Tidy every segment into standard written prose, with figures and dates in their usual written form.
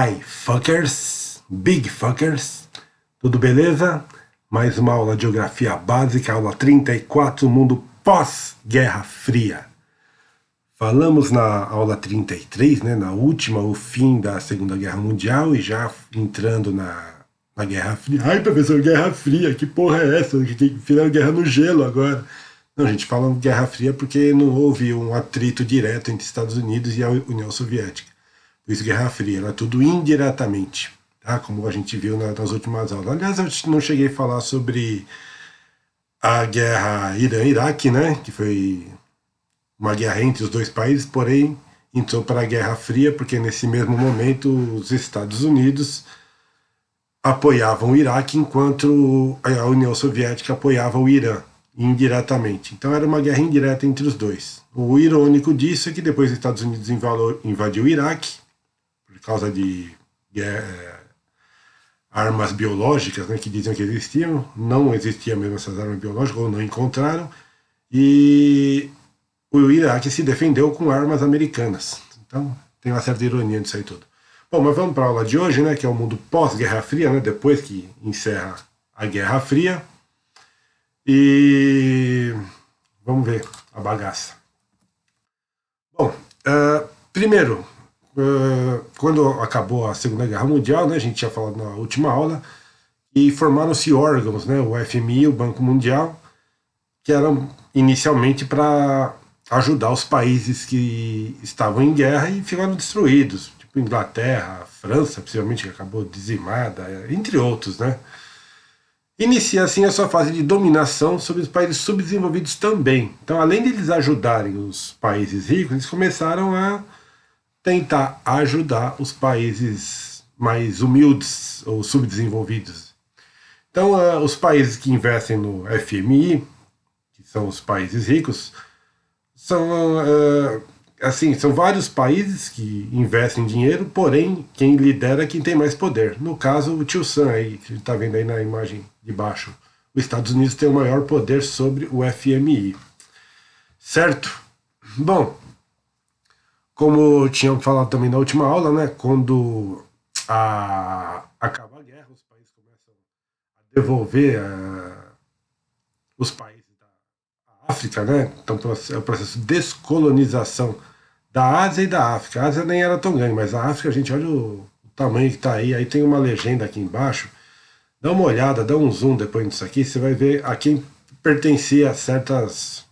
Hi, fuckers, big fuckers, tudo beleza? Mais uma aula de geografia básica, aula 34, mundo pós-Guerra Fria. Falamos na aula 33, né, na última, o fim da Segunda Guerra Mundial e já entrando na Guerra Fria. Ai, professor, Guerra Fria, que porra é essa? Que fizeram guerra no gelo agora. Não, gente, falando Guerra Fria porque não houve um atrito direto entre Estados Unidos e a União Soviética. Por isso, Guerra Fria, era tudo indiretamente, tá? Como a gente viu nas últimas aulas. Aliás, eu não cheguei a falar sobre a guerra Irã-Iraque, né? Que foi uma guerra entre os dois países, porém entrou para a Guerra Fria, porque nesse mesmo momento os Estados Unidos apoiavam o Iraque, enquanto a União Soviética apoiava o Irã, indiretamente. Então era uma guerra indireta entre os dois. O irônico disso é que depois os Estados Unidos invadiu o Iraque, por causa de armas biológicas, né, que diziam que existiam, não existiam mesmo essas armas biológicas, ou não encontraram, e o Iraque se defendeu com armas americanas. Então tem uma certa ironia nisso aí tudo. Bom, mas vamos para a aula de hoje, né, que é o mundo pós-Guerra Fria, né, depois que encerra a Guerra Fria. E vamos ver a bagaça. Bom, primeiro, quando acabou a Segunda Guerra Mundial, né, a gente tinha falado na última aula, e formaram-se órgãos, né, o FMI, o Banco Mundial, que eram inicialmente para ajudar os países que estavam em guerra e ficaram destruídos, tipo Inglaterra, França, possivelmente, que acabou dizimada, entre outros, né. Inicia assim a sua fase de dominação sobre os países subdesenvolvidos também. Então, além de eles ajudarem os países ricos, eles começaram a tentar ajudar os países mais humildes ou subdesenvolvidos. Então, os países que investem no FMI, que são os países ricos, são vários países que investem dinheiro, porém, quem lidera é quem tem mais poder. No caso, o Tio Sam aí, que a gente está vendo aí na imagem de baixo. Os Estados Unidos tem o maior poder sobre o FMI. Certo? Bom, como tínhamos falado também na última aula, né, quando acaba a guerra, os países começam a devolver os países da África, né? Então é o processo de descolonização da Ásia e da África. A Ásia nem era tão grande, mas a África, a gente olha o tamanho que está aí. Aí tem uma legenda aqui embaixo. Dá uma olhada, dá um zoom depois disso aqui, você vai ver a quem pertencia certas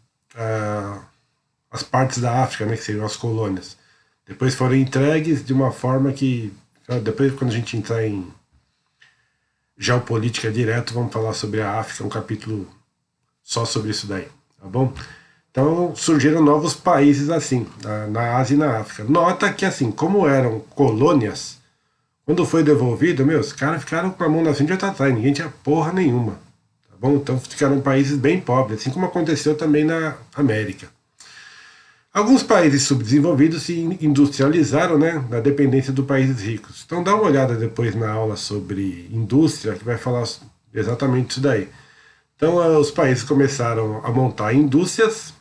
as partes da África, né, que seriam as colônias. Depois foram entregues de uma forma que, depois quando a gente entrar em geopolítica direto, vamos falar sobre a África, um capítulo só sobre isso daí, tá bom? Então surgiram novos países assim, na Ásia e na África. Nota que assim, como eram colônias, quando foi devolvido, os caras ficaram com a mão na frente e outra atrás, ninguém tinha porra nenhuma, tá bom? Então ficaram países bem pobres, assim como aconteceu também na América. Alguns países subdesenvolvidos se industrializaram, né, na dependência dos países ricos. Então dá uma olhada depois na aula sobre indústria, que vai falar exatamente isso daí. Então os países começaram a montar indústrias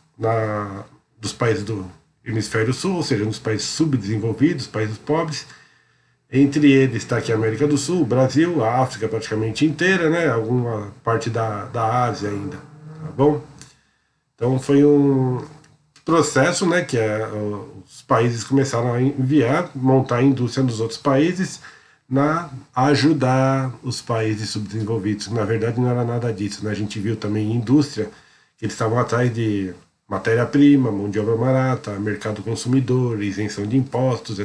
dos países do hemisfério sul, ou seja, nos países subdesenvolvidos, países pobres. Entre eles está aqui a América do Sul, o Brasil, a África praticamente inteira, né, alguma parte da Ásia ainda, tá bom? Então foi um processo, né, que os países começaram a montar indústria nos outros países, a ajudar os países subdesenvolvidos. Na verdade não era nada disso, né? A gente viu também indústria, que eles estavam atrás de matéria-prima, mão de obra barata, mercado consumidor, isenção de impostos,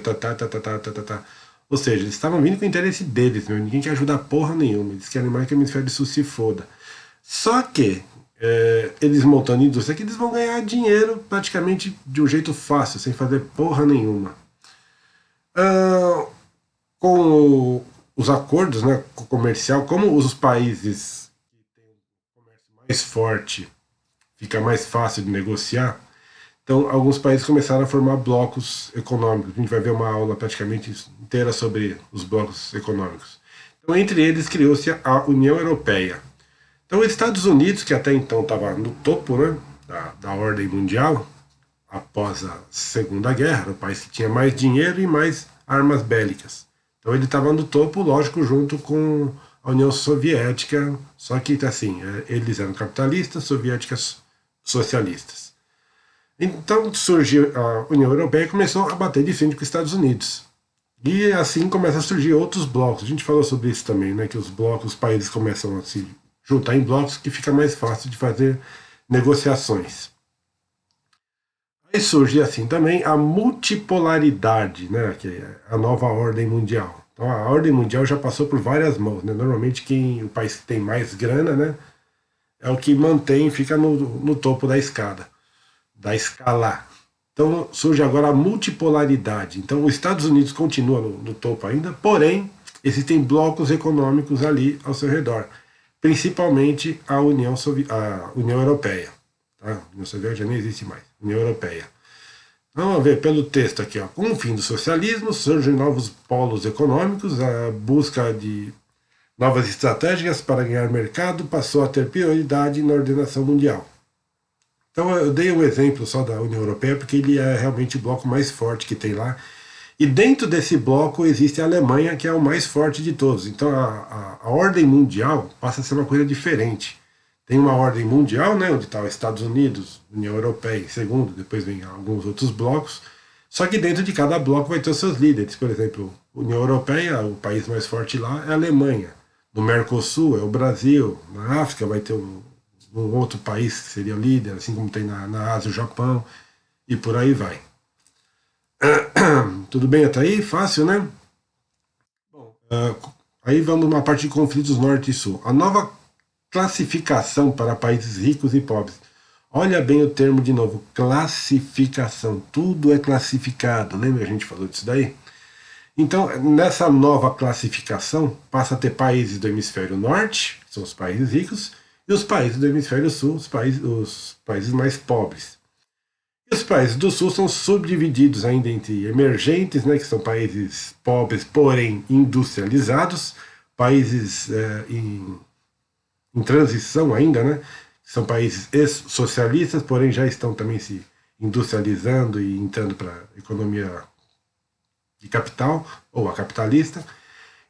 Ou seja, eles estavam vindo com o interesse deles, ninguém quer ajudar porra nenhuma, eles querem mais que o hemisfério sul se foda. Só que eles montando indústria que eles vão ganhar dinheiro praticamente de um jeito fácil, sem fazer porra nenhuma. Com os acordos, né, comercial, como os países que têm um comércio mais forte, fica mais fácil de negociar, então alguns países começaram a formar blocos econômicos. A gente vai ver uma aula praticamente inteira sobre os blocos econômicos. Então entre eles criou-se a União Europeia. Então os Estados Unidos, que até então estava no topo, né, da ordem mundial, após a Segunda Guerra, era o país que tinha mais dinheiro e mais armas bélicas. Então ele estava no topo, lógico, junto com a União Soviética, só que assim, eles eram capitalistas, soviéticas socialistas. Então surgiu a União Europeia e começou a bater de frente com os Estados Unidos. E assim começam a surgir outros blocos. A gente falou sobre isso também, né? Que os blocos, os países começam a se juntar em blocos que fica mais fácil de fazer negociações. Aí surge assim também a multipolaridade, né? Que é a nova ordem mundial. Então a ordem mundial já passou por várias mãos, né? Normalmente o país que tem mais grana, né? É o que mantém, fica no topo da escada, da escala. Então surge agora a multipolaridade. Então os Estados Unidos continua no topo ainda, porém existem blocos econômicos ali ao seu redor, principalmente a União Europeia. Tá? A União Soviética já nem existe mais. União Europeia. Vamos ver pelo texto aqui. Ó. Com o fim do socialismo, surgem novos polos econômicos, a busca de novas estratégias para ganhar mercado passou a ter prioridade na ordenação mundial. Então eu dei um exemplo só da União Europeia, porque ele é realmente o bloco mais forte que tem lá. E dentro desse bloco existe a Alemanha, que é o mais forte de todos. Então a ordem mundial passa a ser uma coisa diferente. Tem uma ordem mundial, né, onde está os Estados Unidos, União Europeia em segundo, depois vem alguns outros blocos. Só que dentro de cada bloco vai ter os seus líderes. Por exemplo, União Europeia, o país mais forte lá é a Alemanha. No Mercosul é o Brasil. Na África vai ter um outro país que seria o líder, assim como tem na Ásia o Japão, e por aí vai. Tudo bem até aí? Fácil, né? Bom, aí vamos numa parte de conflitos norte e sul. A nova classificação para países ricos e pobres. Olha bem o termo de novo, classificação. Tudo é classificado. Lembra que a gente falou disso daí? Então, nessa nova classificação, passa a ter países do hemisfério norte, que são os países ricos, e os países do hemisfério sul, os países mais pobres. E os países do sul são subdivididos ainda entre emergentes, né, que são países pobres, porém industrializados, países em transição ainda, né? São países ex-socialistas, porém já estão também se industrializando e entrando para a economia de capital, ou a capitalista.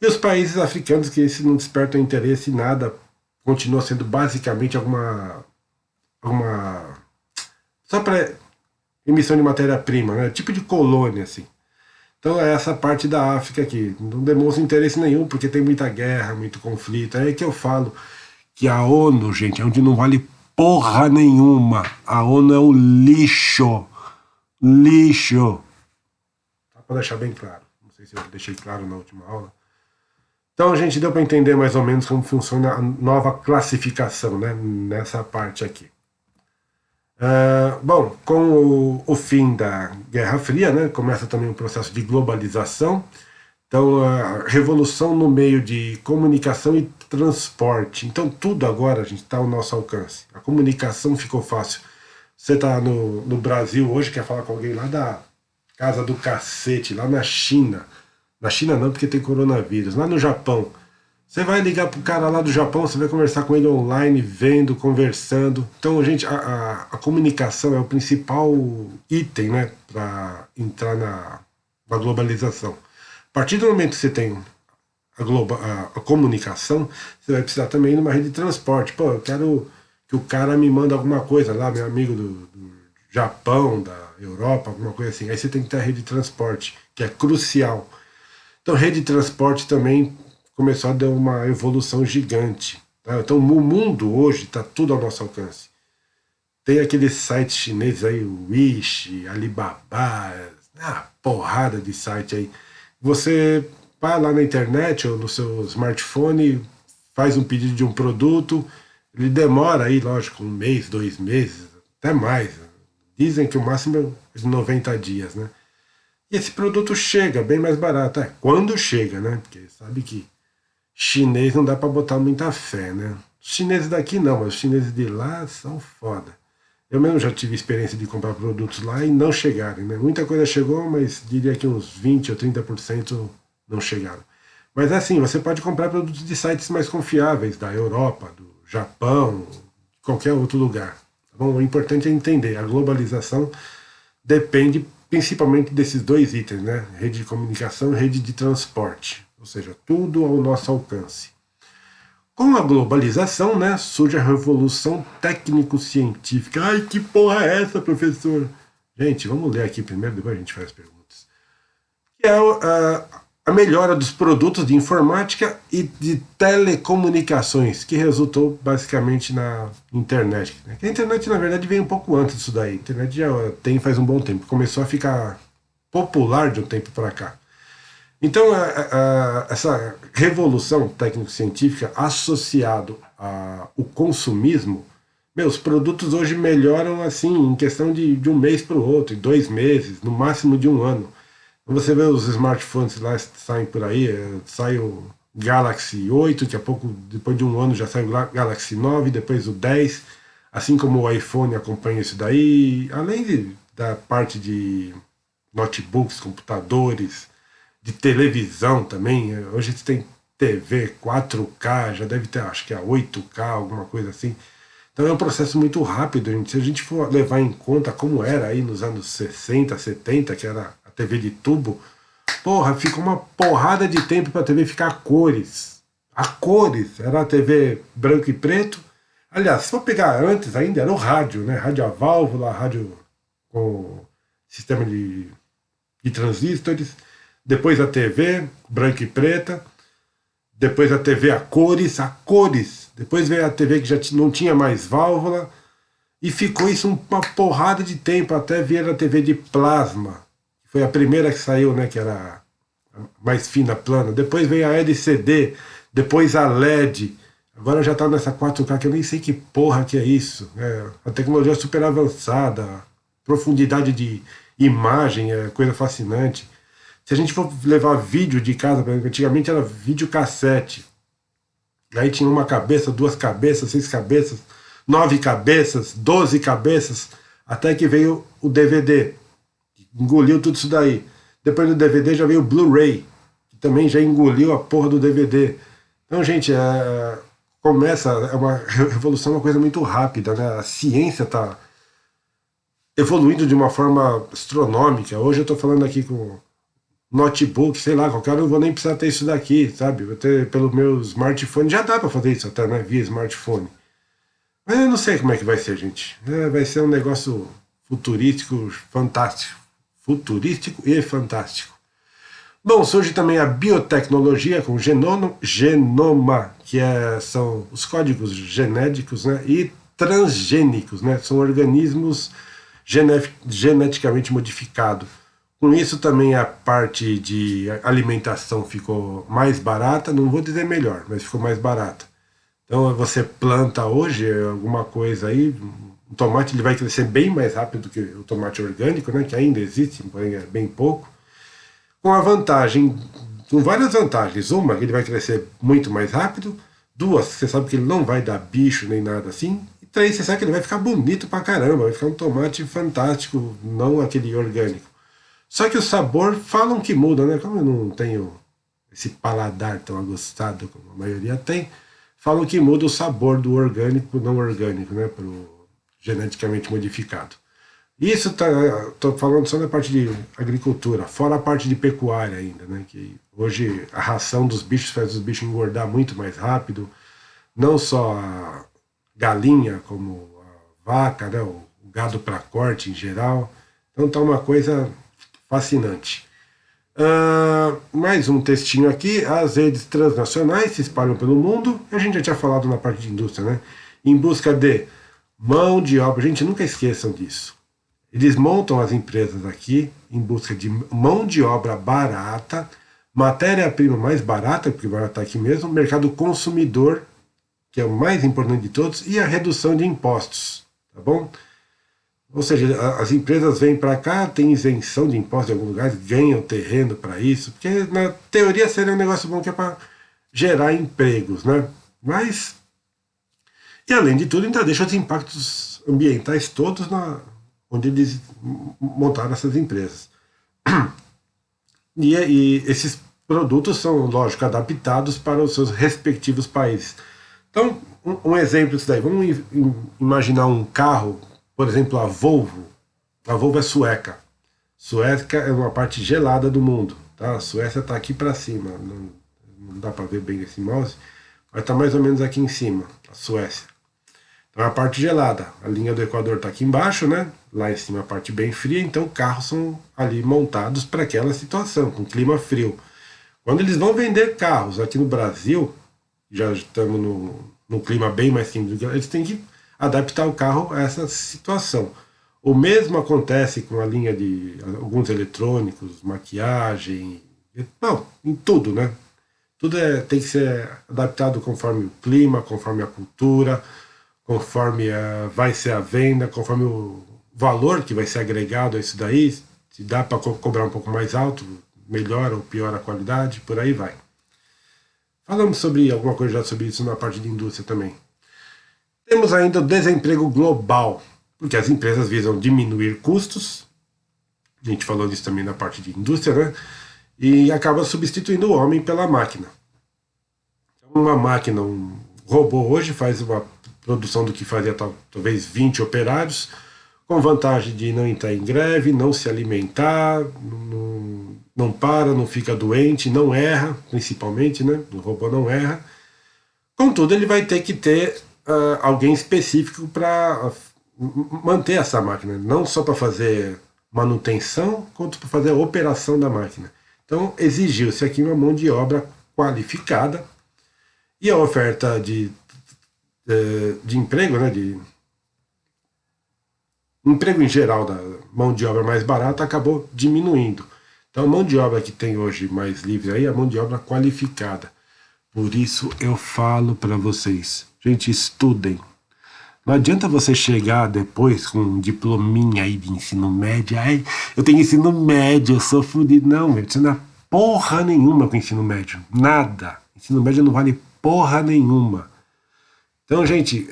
E os países africanos, que esse não despertam interesse em nada, continua sendo basicamente alguma só para emissão de matéria-prima, né? Tipo de colônia, assim. Então é essa parte da África aqui. Não demonstra interesse nenhum, porque tem muita guerra, muito conflito. É aí que eu falo que a ONU, gente, é onde não vale porra nenhuma. A ONU é um lixo. Lixo. Só para deixar bem claro. Não sei se eu deixei claro na última aula. Então a gente deu para entender mais ou menos como funciona a nova classificação, né, nessa parte aqui. Bom, com o fim da Guerra Fria, né, começa também um processo de globalização. Então, a revolução no meio de comunicação e transporte. Então, tudo agora, a gente está ao nosso alcance. A comunicação ficou fácil. Você está no Brasil hoje, quer falar com alguém lá da casa do cacete, lá na China. Na China não, porque tem coronavírus. Lá no Japão. Você vai ligar pro cara lá do Japão, você vai conversar com ele online, vendo, conversando. Então, gente, a comunicação é o principal item, né, para entrar na globalização. A partir do momento que você tem a comunicação, você vai precisar também de uma rede de transporte. Pô, eu quero que o cara me manda alguma coisa lá, meu amigo do Japão, da Europa, alguma coisa assim. Aí você tem que ter a rede de transporte, que é crucial. Então, rede de transporte também começou a dar uma evolução gigante. Tá? Então, o mundo hoje está tudo ao nosso alcance. Tem aqueles sites chineses aí, o Wish, Alibaba, porrada de site aí. Você vai lá na internet ou no seu smartphone, faz um pedido de um produto, ele demora aí, lógico, 1 mês, 2 meses, até mais. Dizem que o máximo é de 90 dias, né? E esse produto chega bem mais barato. Quando chega, né? Porque sabe que chinês não dá para botar muita fé, né? Os chineses daqui não, mas os chineses de lá são foda. Eu mesmo já tive experiência de comprar produtos lá e não chegarem, né? Muita coisa chegou, mas diria que uns 20 ou 30% não chegaram. Mas assim, você pode comprar produtos de sites mais confiáveis, da Europa, do Japão, qualquer outro lugar. Tá bom? O importante é entender, a globalização depende principalmente desses dois itens, né? Rede de comunicação e rede de transporte. ou seja, tudo ao nosso alcance. Com a globalização, né, surge a revolução técnico-científica. Ai, que porra é essa, professor? Gente, vamos ler aqui primeiro, depois a gente faz as perguntas. Que é a melhora dos produtos de informática e de telecomunicações, que resultou basicamente na internet. A internet, na verdade, veio um pouco antes disso daí. A internet já tem faz um bom tempo. Começou a ficar popular de um tempo para cá. Então, essa revolução técnico-científica associado ao consumismo, os produtos hoje melhoram assim em questão de um mês para o outro, 2 meses, no máximo de 1 ano. Você vê os smartphones lá saem por aí, sai o Galaxy 8, daqui a pouco, depois de 1 ano já sai o Galaxy 9, depois o 10, assim como o iPhone acompanha isso daí, além da parte de notebooks, computadores, de televisão também. Hoje você tem TV 4K, já deve ter, acho que é 8K, alguma coisa assim. Então é um processo muito rápido, gente. Se a gente for levar em conta como era aí nos anos 60, 70, que era a TV de tubo, porra, fica uma porrada de tempo para a TV ficar a cores. A cores, era a TV branco e preto. Aliás, se for pegar antes ainda, era o rádio, né? Rádio a válvula, rádio com sistema de transistores. Depois a TV, branca e preta. Depois a TV a cores. Depois veio a TV que já não tinha mais válvula. E ficou isso uma porrada de tempo até vir a TV de plasma. Foi a primeira que saiu, né? Que era a mais fina, plana. Depois veio a LCD. Depois a LED. Agora já tá nessa 4K que eu nem sei que porra que é isso. A tecnologia é super avançada. Profundidade de imagem é coisa fascinante. Se a gente for levar vídeo de casa, antigamente era videocassete. Aí tinha uma cabeça, 2 cabeças, 6 cabeças, 9 cabeças, 12 cabeças, até que veio o DVD. Engoliu tudo isso daí. Depois do DVD já veio o Blu-ray, que também já engoliu a porra do DVD. Então, gente, é uma revolução, uma coisa muito rápida, né? A ciência está evoluindo de uma forma astronômica. Hoje eu estou falando aqui com notebook, sei lá, qualquer não vou nem precisar ter isso daqui, sabe? Vou ter pelo meu smartphone, já dá para fazer isso até, né? Via smartphone. Mas eu não sei como é que vai ser, gente. Vai ser um negócio futurístico, fantástico. Futurístico e fantástico. Bom, surge também a biotecnologia com genoma, que são os códigos genéticos, né? E transgênicos, né? São organismos geneticamente modificados. Com isso também a parte de alimentação ficou mais barata, não vou dizer melhor, mas ficou mais barata. Então você planta hoje alguma coisa aí, o tomate ele vai crescer bem mais rápido do que o tomate orgânico, né, que ainda existe, porém é bem pouco. Com a vantagem, com várias vantagens. Uma, que ele vai crescer muito mais rápido. 2, você sabe que ele não vai dar bicho nem nada assim. E 3, você sabe que ele vai ficar bonito pra caramba, vai ficar um tomate fantástico, não aquele orgânico. Só que o sabor falam que muda, né? Como eu não tenho esse paladar tão aguçado como a maioria tem, falam que muda o sabor do orgânico pro não orgânico, né? Pro geneticamente modificado. Isso estou falando só da parte de agricultura, fora a parte de pecuária ainda, né? Que hoje a ração dos bichos faz os bichos engordar muito mais rápido, não só a galinha, como a vaca, né? O gado para corte em geral. Então tá uma coisa fascinante. Mais um textinho aqui. As redes transnacionais se espalham pelo mundo. A gente já tinha falado na parte de indústria, né? Em busca de mão de obra. Gente, nunca esqueçam disso. Eles montam as empresas aqui em busca de mão de obra barata, matéria-prima mais barata, porque vai estar aqui mesmo, mercado consumidor, que é o mais importante de todos, e a redução de impostos, tá bom? Ou seja, as empresas vêm para cá, tem isenção de impostos em algum lugar, ganham terreno para isso, porque na teoria seria um negócio bom que é para gerar empregos, né? Mas, e além de tudo, ainda deixa os impactos ambientais todos onde eles montaram essas empresas. E esses produtos são, lógico, adaptados para os seus respectivos países. Então, um exemplo disso daí, vamos imaginar um carro, por exemplo, a Volvo. A Volvo é sueca. Sueca é uma parte gelada do mundo. Tá? A Suécia está aqui para cima. não dá para ver bem esse mouse, vai estar mais ou menos aqui em cima, a Suécia. Então a parte gelada, a linha do Equador está aqui embaixo, né? Lá em cima a parte bem fria, então carros são ali montados para aquela situação, com clima frio. Quando eles vão vender carros aqui no Brasil, já estamos num clima bem mais simples, eles têm que adaptar o carro a essa situação. O mesmo acontece com a linha de alguns eletrônicos, maquiagem, não, em tudo, né? Tudo tem que ser adaptado conforme o clima, conforme a cultura, conforme vai ser a venda, conforme o valor que vai ser agregado a isso daí, se dá para cobrar um pouco mais alto, melhora ou piora a qualidade, por aí vai. Falamos sobre alguma coisa já sobre isso na parte de indústria também. Temos ainda o desemprego global, porque as empresas visam diminuir custos, a gente falou disso também na parte de indústria, né? E acaba substituindo o homem pela máquina. Uma máquina, um robô hoje faz uma produção do que fazia talvez 20 operários, com vantagem de não entrar em greve, não se alimentar, não para, não fica doente, não erra, principalmente, né? O robô não erra. Contudo, ele vai ter que ter alguém específico para manter essa máquina, não só para fazer manutenção, quanto para fazer a operação da máquina. Então, exigiu-se aqui uma mão de obra qualificada e a oferta de emprego, né, de emprego em geral da mão de obra mais barata acabou diminuindo. Então, a mão de obra que tem hoje mais livre aí é a mão de obra qualificada. Por isso eu falo para vocês, gente, estudem. Não adianta você chegar depois com um diplominha aí de ensino médio. Ai, eu tenho ensino médio, eu sou fodido. Não, meu, você não é porra nenhuma com ensino médio. Nada. Ensino médio não vale porra nenhuma. Então, gente,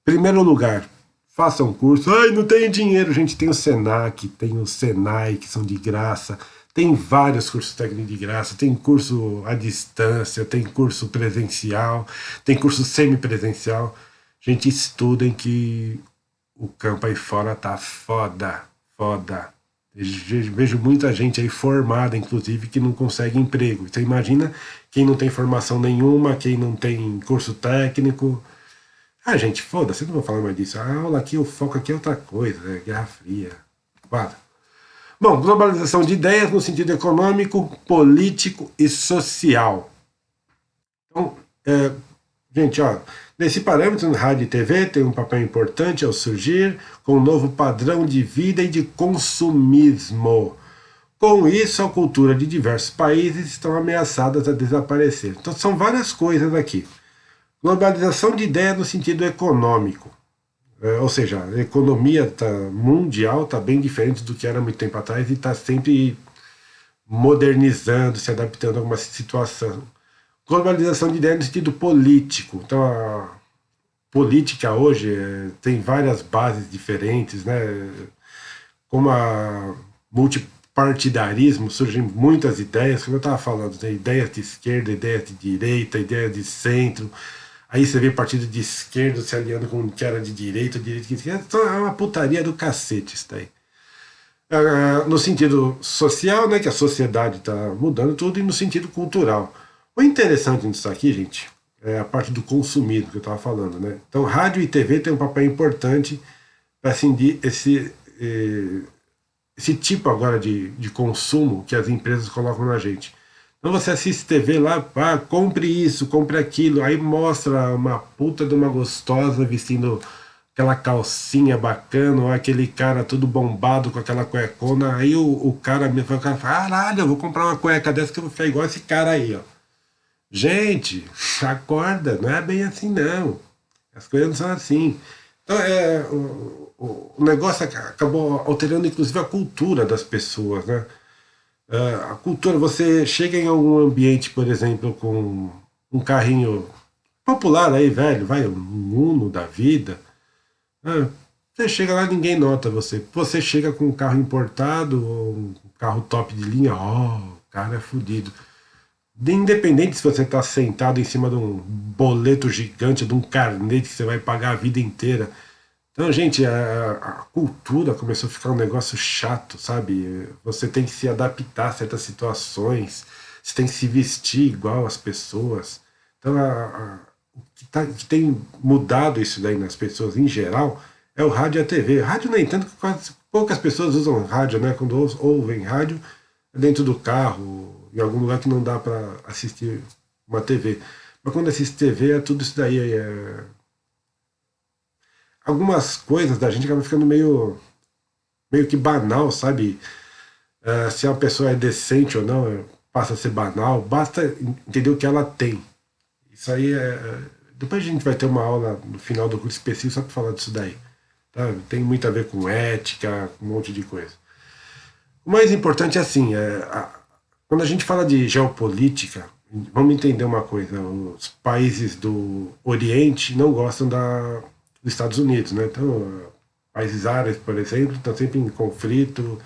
primeiro lugar, faça um curso. Ai, não tenho dinheiro. Gente, tem o Senac, tem o Senai, que são de graça. Tem vários cursos técnicos de graça. Tem curso à distância, tem curso presencial, tem curso semipresencial. Gente, estudem que o campo aí fora tá foda, foda. Vejo muita gente aí formada, inclusive, que não consegue emprego. Você imagina quem não tem formação nenhuma, quem não tem curso técnico. Ah, gente, foda-se, não vou falar mais disso. A aula aqui, o foco aqui é outra coisa, é Guerra Fria. Quadro. Bom, globalização de ideias no sentido econômico, político e social. Então, gente, ó, nesse parâmetro, rádio e TV tem um papel importante ao surgir com um novo padrão de vida e de consumismo. Com isso, a cultura de diversos países estão ameaçadas a desaparecer. Então, são várias coisas aqui. Globalização de ideias no sentido econômico. Ou seja, a economia mundial está bem diferente do que era muito tempo atrás e está sempre modernizando, se adaptando a alguma situação. Globalização de ideias no sentido político. Então, a política hoje tem várias bases diferentes, né? Como a multipartidarismo, surgem muitas ideias, como eu estava falando, né? Ideias de esquerda, ideias de direita, ideias de centro. Aí você vê partido de esquerda se aliando com o que era de direita, direita de esquerda. Então é uma putaria do cacete isso daí. No sentido social, né, que a sociedade está mudando tudo, e no sentido cultural. O interessante nisso aqui, gente, é a parte do consumismo que eu estava falando, né? Então, rádio e TV tem um papel importante para cindir esse tipo agora de consumo que as empresas colocam na gente. Então você assiste TV lá, compre isso, compre aquilo, aí mostra uma puta de uma gostosa vestindo aquela calcinha bacana, ou aquele cara todo bombado com aquela cuecona, aí o cara fala, caralho, eu vou comprar uma cueca dessa que eu vou ficar igual esse cara aí, ó. Gente, acorda, não é bem assim não. As coisas não são assim. Então o negócio acabou alterando inclusive a cultura das pessoas, né? A cultura, você chega em algum ambiente, por exemplo, com um carrinho popular aí, velho, vai, um Uno da vida, você chega lá, ninguém nota você. Você chega com um carro importado, ou um carro top de linha, o cara é fodido. Independente se você está sentado em cima de um boleto gigante, de um carnê que você vai pagar a vida inteira. Então, gente, a cultura começou a ficar um negócio chato, sabe? Você tem que se adaptar a certas situações. você tem que se vestir igual as pessoas. Então, que tem mudado isso daí nas pessoas em geral é o rádio e a TV. Rádio, nem tanto, que quase poucas pessoas usam rádio, né? Quando ouvem rádio, é dentro do carro, em algum lugar que não dá para assistir uma TV. Mas quando assiste TV, é tudo isso daí. Algumas coisas da gente acabam ficando meio que banal, sabe? Se a pessoa é decente ou não, passa a ser banal, basta entender o que ela tem. Isso aí depois a gente vai ter uma aula no final do curso específico só para falar disso daí. Tá? Tem muito a ver com ética, um monte de coisa. O mais importante é assim, quando a gente fala de geopolítica, vamos entender uma coisa, os países do Oriente não gostam dos Estados Unidos, né? Então, países árabes, por exemplo, estão sempre em conflito,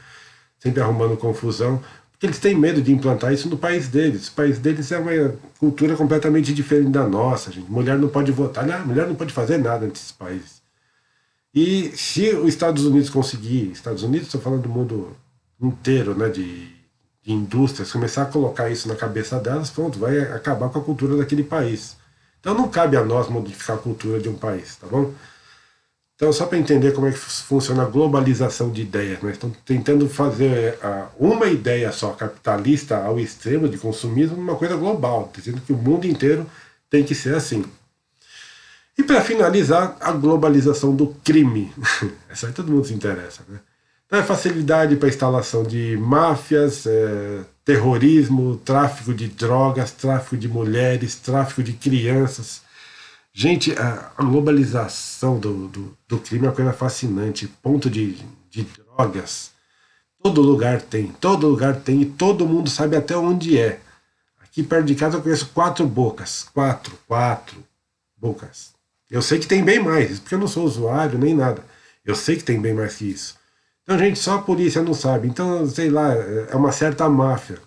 sempre arrumando confusão, porque eles têm medo de implantar isso no país deles. O país deles é uma cultura completamente diferente da nossa, gente. Mulher não pode votar, mulher não pode fazer nada nesses países. E se os Estados Unidos conseguir, Estados Unidos, estou falando do mundo inteiro, né, de indústrias, começar a colocar isso na cabeça delas, pronto, vai acabar com a cultura daquele país. Então não cabe a nós modificar a cultura de um país, tá bom? Então, só para entender como é que funciona a globalização de ideias, né? Estão tentando fazer uma ideia só capitalista ao extremo de consumismo uma coisa global, dizendo que o mundo inteiro tem que ser assim. E para finalizar, a globalização do crime. Essa aí todo mundo se interessa, né? Então, é facilidade para instalação de máfias, terrorismo, tráfico de drogas, tráfico de mulheres, tráfico de crianças. Gente, a globalização do crime é uma coisa fascinante. Ponto de drogas. Todo lugar tem e todo mundo sabe até onde é. Aqui perto de casa eu conheço 4 bocas. Quatro bocas. Eu sei que tem bem mais, isso porque eu não sou usuário nem nada. Eu sei que tem bem mais que isso. Então, gente, só a polícia não sabe. Então, sei lá, é uma certa máfia,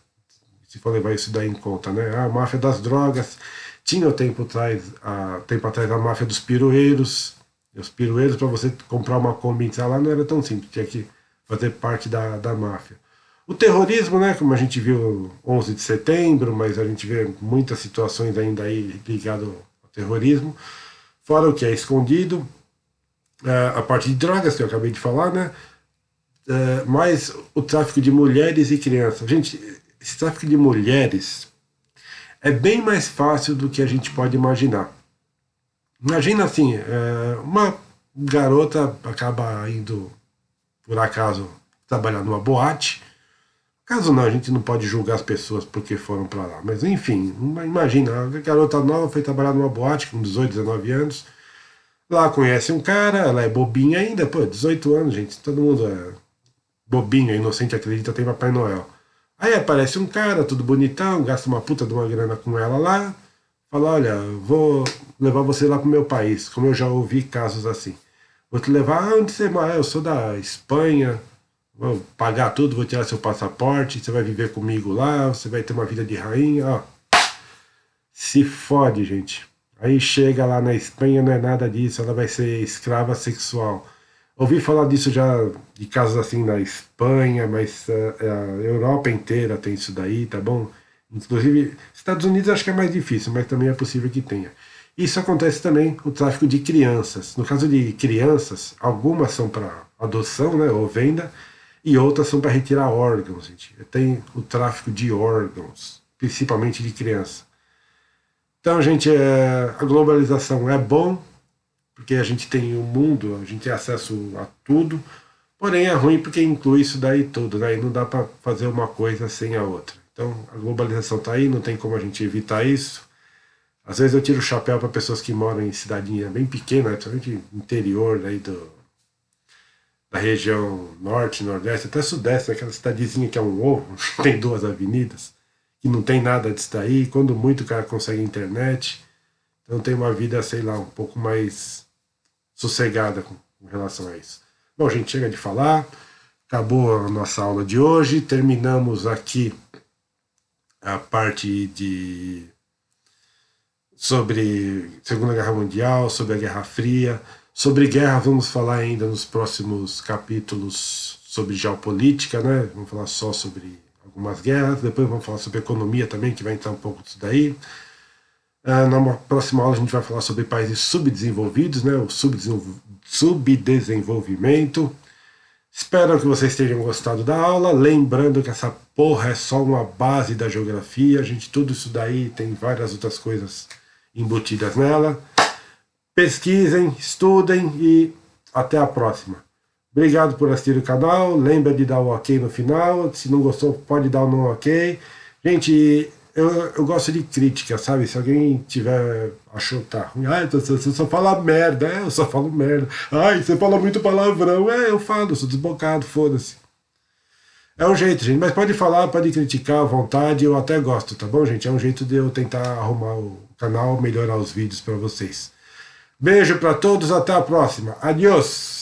se for levar isso daí em conta, né? A máfia das drogas. Tinha tempo atrás a máfia dos pirueiros. E os pirueiros, para você comprar uma Kombi e entrar lá, não era tão simples, tinha que fazer parte da máfia. O terrorismo, né, como a gente viu 11 de setembro, mas a gente vê muitas situações ainda aí ligadas ao terrorismo. Fora o que é escondido, a parte de drogas, que eu acabei de falar, né? Mais o tráfico de mulheres e crianças. Gente, esse tráfico de mulheres é bem mais fácil do que a gente pode imaginar. Imagina assim, uma garota acaba indo, por acaso, trabalhar numa boate. Caso não, a gente não pode julgar as pessoas porque foram para lá. Mas enfim, imagina, a garota nova foi trabalhar numa boate com 18, 19 anos. Lá conhece um cara, ela é bobinha ainda, pô, 18 anos, gente, todo mundo é bobinho, inocente, acredita, tem Papai Noel. Aí aparece um cara, tudo bonitão, gasta uma puta de uma grana com ela lá, fala, olha, vou levar você lá pro meu país, como eu já ouvi casos assim. Vou te levar, onde você mora? Eu sou da Espanha, vou pagar tudo, vou tirar seu passaporte, você vai viver comigo lá, você vai ter uma vida de rainha, ó. Se fode, gente. Aí chega lá na Espanha, não é nada disso, ela vai ser escrava sexual. Ouvi falar disso já, de casos assim na Espanha, mas a Europa inteira tem isso daí, tá bom? Inclusive, Estados Unidos acho que é mais difícil, mas também é possível que tenha. Isso acontece também com o tráfico de crianças. No caso de crianças, algumas são para adoção, né, ou venda, e outras são para retirar órgãos, gente. Tem o tráfico de órgãos, principalmente de criança. Então, gente, a globalização é bom, porque a gente tem o mundo, a gente tem acesso a tudo, porém é ruim porque inclui isso daí tudo, né? E não dá para fazer uma coisa sem a outra. Então, a globalização está aí, não tem como a gente evitar isso. Às vezes eu tiro o chapéu para pessoas que moram em cidadinha bem pequena, principalmente interior aí da região norte, nordeste, até sudeste, aquela cidadezinha que é um ovo, tem 2 avenidas, que não tem nada disso daí, quando muito o cara consegue internet, então tem uma vida, sei lá, um pouco mais sossegada com relação a isso. Bom, gente, chega de falar, acabou a nossa aula de hoje, terminamos aqui a parte sobre Segunda Guerra Mundial, sobre a Guerra Fria. Sobre guerra vamos falar ainda nos próximos capítulos sobre geopolítica, né? Vamos falar só sobre algumas guerras. Depois vamos falar sobre economia também, que vai entrar um pouco disso daí. Na próxima aula a gente vai falar sobre países subdesenvolvidos, né, o subdesenvolvimento. Espero que vocês tenham gostado da aula. Lembrando que essa porra é só uma base da geografia. Tudo isso daí tem várias outras coisas embutidas nela. Pesquisem, estudem e até a próxima. Obrigado por assistir o canal. Lembra de dar o ok no final. Se não gostou, pode dar o não ok. Gente, eu gosto de crítica, sabe? Se alguém achou que tá ruim, você só fala merda. Eu só falo merda. Ai, você fala muito palavrão. Eu falo, sou desbocado, foda-se. É um jeito, gente. Mas pode falar, pode criticar à vontade. Eu até gosto, tá bom, gente? É um jeito de eu tentar arrumar o canal, melhorar os vídeos para vocês. Beijo para todos, até a próxima. Adiós!